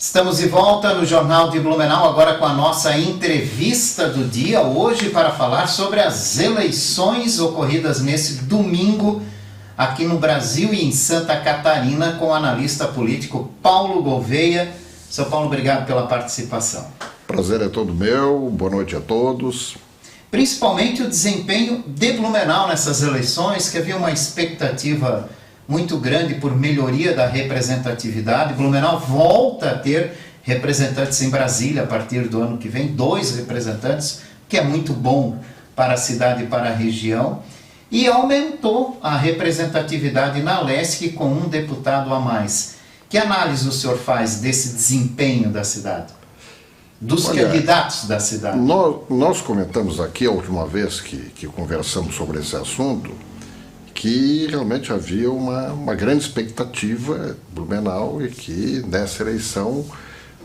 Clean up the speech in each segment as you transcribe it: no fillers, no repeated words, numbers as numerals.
Estamos de volta no Jornal de Blumenau, agora com a nossa entrevista do dia, hoje para falar sobre as eleições ocorridas nesse domingo aqui no Brasil e em Santa Catarina, com o analista político Paulo Gouveia. Seu Paulo, obrigado pela participação. Prazer é todo meu, boa noite a todos. Principalmente o desempenho de Blumenau nessas eleições, que havia uma expectativa muito grande por melhoria da representatividade. Blumenau volta a ter representantes em Brasília a partir do ano que vem, 2 representantes, que é muito bom para a cidade e para a região, e aumentou a representatividade na LESC com 1 deputado a mais. Que análise o senhor faz desse desempenho da cidade? Dos candidatos da cidade? Nós comentamos aqui a última vez que conversamos sobre esse assunto, que realmente havia uma grande expectativa em Blumenau e que nessa eleição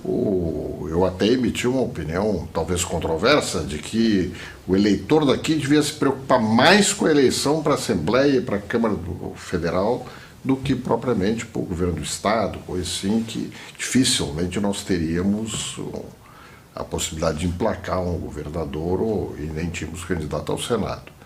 eu até emiti uma opinião talvez controversa de que o eleitor daqui devia se preocupar mais com a eleição para a Assembleia e para a Câmara Federal do que propriamente para o governo do Estado, coisa assim que dificilmente nós teríamos a possibilidade de emplacar um governador e nem tínhamos candidato ao Senado.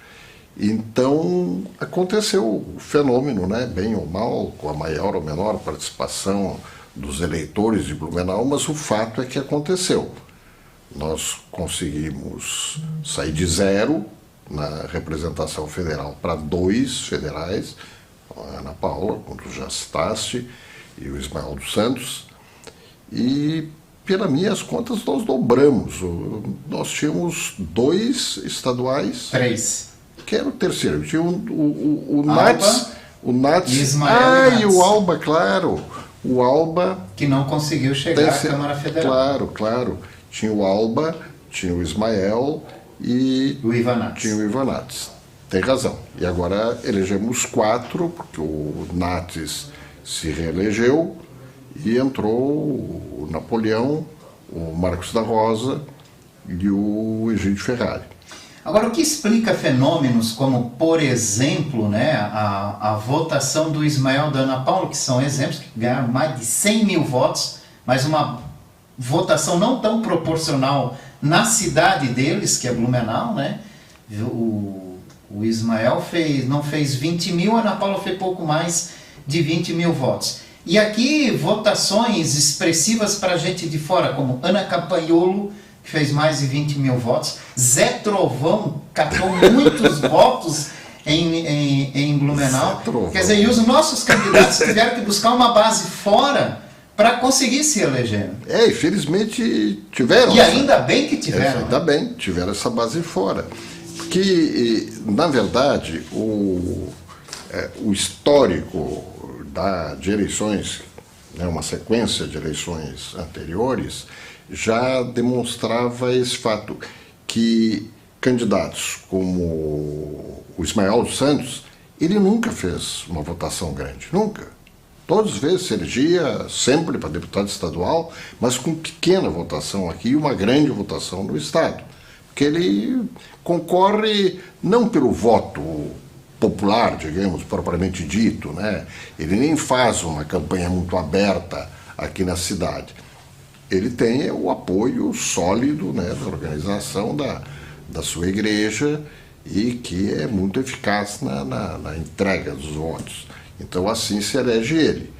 Então, aconteceu o fenômeno, né, bem ou mal, com a maior ou menor participação dos eleitores de Blumenau, mas o fato é que aconteceu. Nós conseguimos sair de 0 na representação federal para 2 federais, a Ana Paula, com o Jastaste e o Ismael dos Santos, e pelas minhas contas nós dobramos. Nós tínhamos 2 estaduais. 3. Que era o terceiro. Tinha o Nats e Ismael e o Alba, claro. O Alba... Que não conseguiu chegar à Câmara Federal. Claro. Tinha o Alba, tinha o Ismael e... O Ivan Nats. Tinha o Ivan Nats. Tem razão. E agora elegemos 4, porque o Nats se reelegeu e entrou o Napoleão, o Marcos da Rosa e o Egídio Ferrari. Agora, o que explica fenômenos como, por exemplo, né, a votação do Ismael da Ana Paula, que são exemplos que ganharam mais de 100 mil votos, mas uma votação não tão proporcional na cidade deles, que é Blumenau, né? O Ismael não fez 20 mil, a Ana Paula fez pouco mais de 20 mil votos. E aqui, votações expressivas para gente de fora, como Ana Campagnolo, que fez mais de 20 mil votos. Zé Trovão catou muitos votos em Blumenau. Quer dizer, e os nossos candidatos tiveram que buscar uma base fora para conseguir se eleger. Infelizmente tiveram. E ainda bem que tiveram. Ainda bem, tiveram essa base fora. Porque, na verdade, o histórico de eleições, né, uma sequência de eleições anteriores, já demonstrava esse fato, que candidatos como o Ismael dos Santos, ele nunca fez uma votação grande, nunca. Todas as vezes se elegia sempre para deputado estadual, mas com pequena votação aqui e uma grande votação no Estado. Porque ele concorre não pelo voto popular, digamos, propriamente dito, né? Ele nem faz uma campanha muito aberta aqui na cidade. Ele tem o apoio sólido, né, da organização da sua igreja e que é muito eficaz na entrega dos votos. Então, assim se elege ele.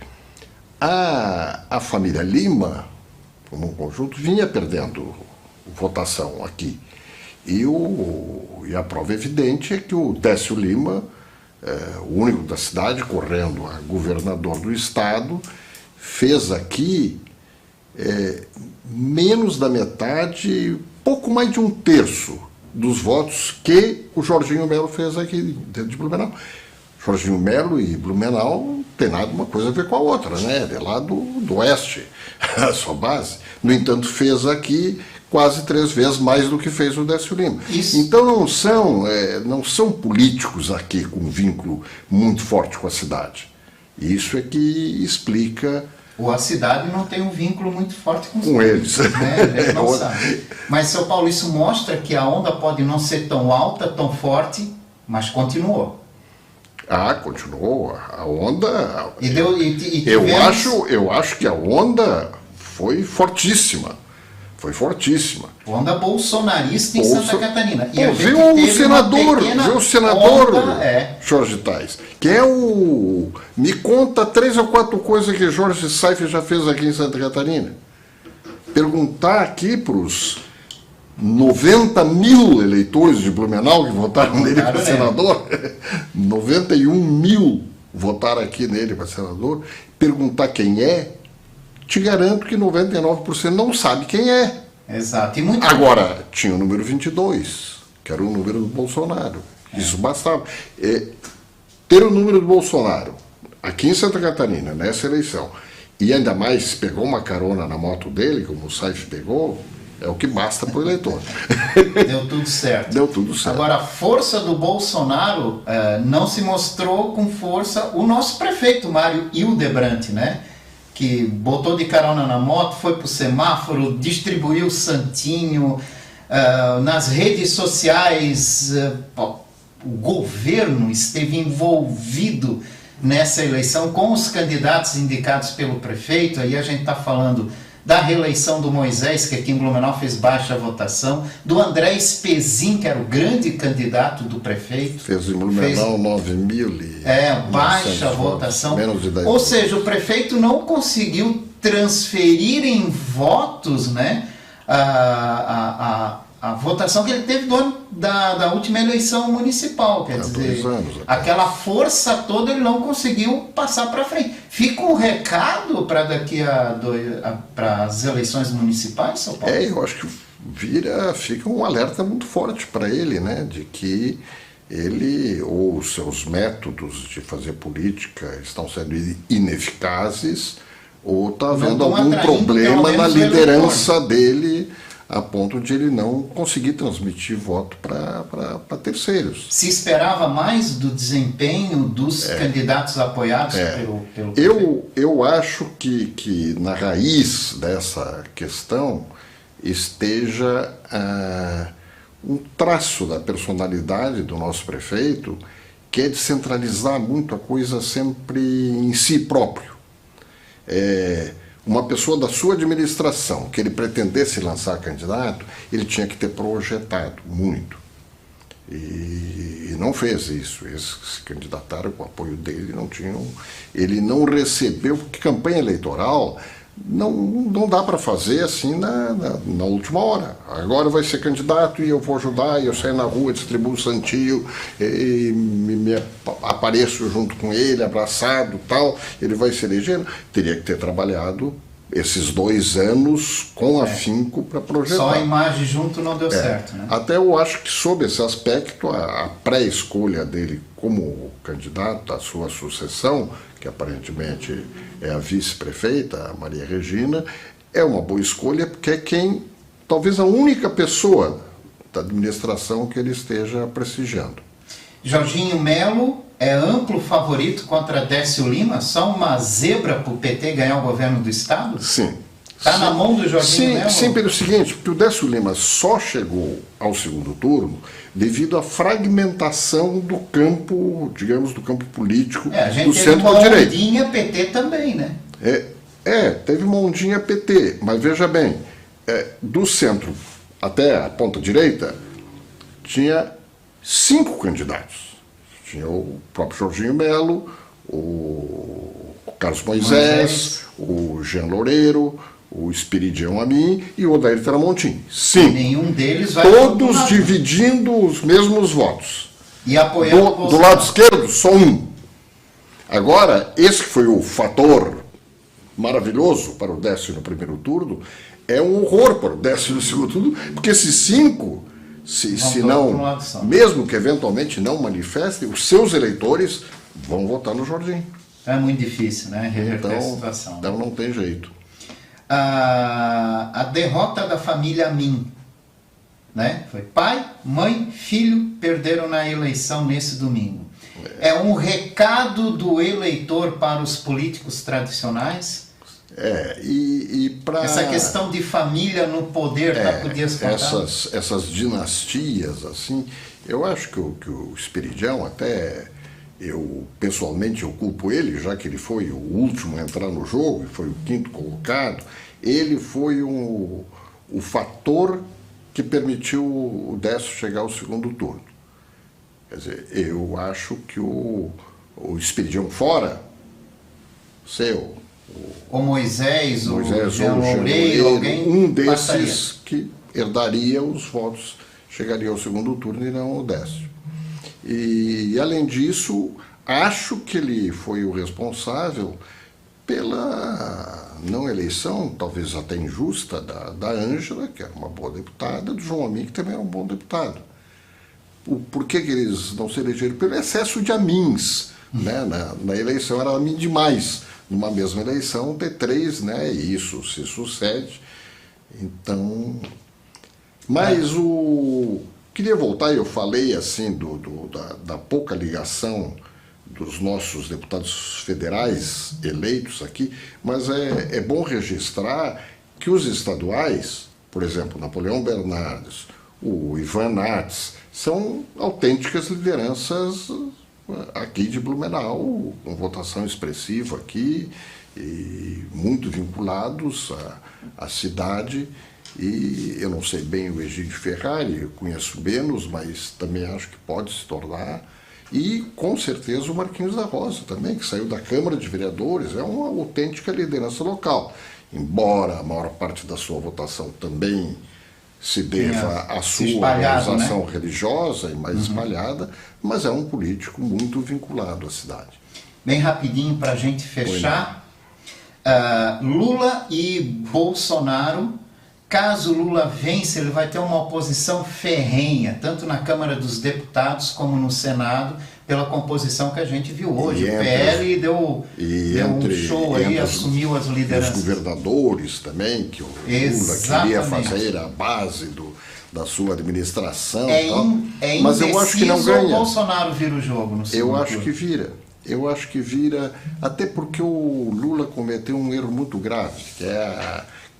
A família Lima, como um conjunto, vinha perdendo votação aqui. E a prova evidente é que o Décio Lima, o único da cidade, correndo a governador do estado, fez aqui menos da metade, pouco mais de 1/3 dos votos que o Jorginho Melo fez aqui dentro de Blumenau. Jorginho Melo e Blumenau não tem nada uma coisa a ver com a outra, né? É lá do oeste, a sua base. No entanto, fez aqui quase 3 vezes mais do que fez o Décio Lima. Isso. Então não são políticos aqui com um vínculo muito forte com a cidade. Isso é que explica... Ou a cidade não tem um vínculo muito forte com eles. Né? A gente não sabe. Mas, seu Paulo, isso mostra que a onda pode não ser tão alta, tão forte, mas continuou. Continuou. A onda... Eu acho que a onda foi fortíssima. Foi fortíssima. Onda bolsonarista em Santa Catarina. E viu o senador Jorge Tais, que é o... Me conta 3 ou 4 coisas que Jorge Saif já fez aqui em Santa Catarina. Perguntar aqui para os 90 mil eleitores de Blumenau que votaram nele para senador, 91 mil votaram aqui nele para senador, perguntar quem é, te garanto que 99% não sabe quem é. Exato. Agora, tinha o número 22, que era o número do Bolsonaro. Isso bastava. Ter o número do Bolsonaro aqui em Santa Catarina, nessa eleição, e ainda mais pegou uma carona na moto dele, como o Saif pegou, é o que basta para o eleitor. Deu tudo certo. Deu tudo certo. Agora, a força do Bolsonaro não se mostrou com força o nosso prefeito, Mário Hildebrand, né? Que botou de carona na moto, foi para o semáforo, distribuiu santinho, nas redes sociais, o governo esteve envolvido nessa eleição com os candidatos indicados pelo prefeito. Aí a gente está falando da reeleição do Moisés, que aqui em Blumenau fez baixa votação, do André Espezin, que era o grande candidato do prefeito. Fez em Blumenau 9.000 e... baixa votação. Menos de 10. Ou seja, o prefeito não conseguiu transferir em votos, né, a votação que ele teve do ano da última eleição municipal. Quer dizer, 2 anos, aquela força toda ele não conseguiu passar para frente. Fica um recado para daqui para as eleições municipais, São Paulo? Eu acho que fica um alerta muito forte para ele, né, de que ele ou os seus métodos de fazer política estão sendo ineficazes, ou está havendo algum problema na liderança dele, a ponto de ele não conseguir transmitir voto para terceiros. Se esperava mais do desempenho dos candidatos apoiados pelo prefeito? Eu acho que na raiz dessa questão esteja um traço da personalidade do nosso prefeito, que é de centralizar muito a coisa sempre em si próprio. Uma pessoa da sua administração que ele pretendesse lançar candidato, ele tinha que ter projetado muito. E não fez isso. Eles se candidataram com o apoio dele, ele não recebeu, porque campanha eleitoral não dá para fazer assim na última hora. Agora vai ser candidato e eu vou ajudar, e eu saio na rua, distribuo o santinho, e me apareço junto com ele, abraçado, tal, ele vai se eleger. Teria que ter trabalhado esses 2 anos com afinco para projetar. Só a imagem junto não deu certo, né? Até eu acho que sob esse aspecto, a pré-escolha dele como candidato à sua sucessão, que aparentemente é a vice-prefeita, a Maria Regina, é uma boa escolha, porque é talvez a única pessoa da administração que ele esteja prestigiando. Jorginho Melo é amplo favorito contra Décio Lima? Só uma zebra para o PT ganhar o governo do Estado? Sim. Está na mão do Jorginho Melo? Sim, pelo seguinte, porque o Décio Lima só chegou ao segundo turno devido à fragmentação do campo, digamos, do campo político do centro-direita. Teve uma ondinha PT também, né? Teve uma ondinha PT, mas veja bem, do centro até a ponta-direita, tinha 5 candidatos. Tinha o próprio Jorginho Melo, o Carlos Moisés, o Jean Loureiro, o Espiridião Amin e o Odair Tramontim. 5. Nenhum deles vai... Todos dividindo os mesmos votos. E apoiando do lado esquerdo, só um. Agora, esse que foi o fator maravilhoso para o Décio no primeiro turno, é um horror para o Décio no segundo turno, porque esses 5... Se não, mesmo que eventualmente não manifestem, os seus eleitores vão votar no Jorginho. É muito difícil, né? Reverter a situação. Então não tem jeito. A derrota da família Amin, né? Foi pai, mãe, filho perderam na eleição nesse domingo. É um recado do eleitor para os políticos tradicionais? Essa questão de família no poder, essas dinastias, assim, eu acho que o Espiridião até eu pessoalmente eu culpo ele, já que ele foi o último a entrar no jogo, foi o quinto colocado, ele foi o fator que permitiu o Décio chegar ao segundo turno. Quer dizer, eu acho que o Esperidião fora, o Moisés, ou o Jean Jean Loureiro, alguém um desses passaria. que herdaria os votos, chegaria ao segundo turno e não o Décio. E, além disso, acho que ele foi o responsável pela não eleição, talvez até injusta, da Ângela, que era uma boa deputada, do João Amin, que também era um bom deputado. Por que eles não se elegeram? Pelo excesso de amins. Né? Na eleição era amin demais. Numa mesma eleição, ter três, né? E isso se sucede. Então... Mas queria voltar, eu falei assim da pouca ligação dos nossos deputados federais eleitos aqui, mas é bom registrar que os estaduais, por exemplo, Napoleão Bernardes, o Ivan Nats, são autênticas lideranças aqui de Blumenau, com votação expressiva aqui, e muito vinculados à cidade. E eu não sei bem o Egídio Ferrari, eu conheço menos, mas também acho que pode se tornar. E, com certeza, o Marquinhos da Rosa também, que saiu da Câmara de Vereadores, é uma autêntica liderança local. Embora a maior parte da sua votação também se deva à sua organização, né, religiosa e mais espalhada, mas é um político muito vinculado à cidade. Bem rapidinho para a gente fechar. Lula e Bolsonaro... Caso Lula vença, ele vai ter uma oposição ferrenha, tanto na Câmara dos Deputados como no Senado, pela composição que a gente viu hoje. O PL deu um show aí, assumiu as lideranças. Os governadores também, que o Lula queria fazer a base da sua administração. Mas eu acho que não ganha. O Bolsonaro vira o jogo no segundo turno. Eu acho que vira, até porque o Lula cometeu um erro muito grave, que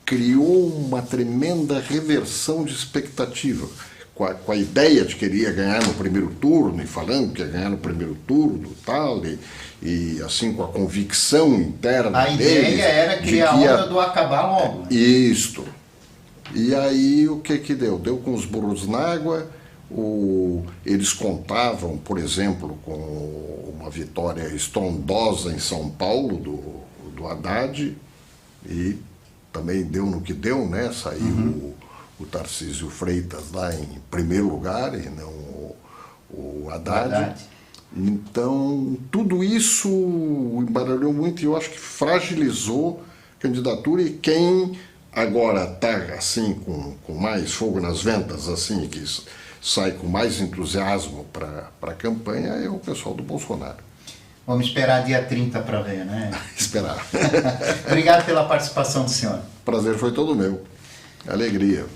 criou uma tremenda reversão de expectativa, com a ideia de que ele ia ganhar no primeiro turno, e falando que ia ganhar no primeiro turno tal, e assim com a convicção interna deles. A ideia era criar a onda do acabar logo. Isto. E aí o que deu? Deu com os burros na água. Eles contavam, por exemplo, com uma vitória estrondosa em São Paulo do Haddad, e também deu no que deu, né? Saiu o Tarcísio Freitas lá em primeiro lugar e não o Haddad. Então, tudo isso embaralhou muito e eu acho que fragilizou a candidatura, e quem agora está assim, com mais fogo nas ventas, assim, que sai com mais entusiasmo para a campanha, é o pessoal do Bolsonaro. Vamos esperar dia 30 para ver, né? Esperar. Obrigado pela participação do senhor. Prazer foi todo meu. Alegria.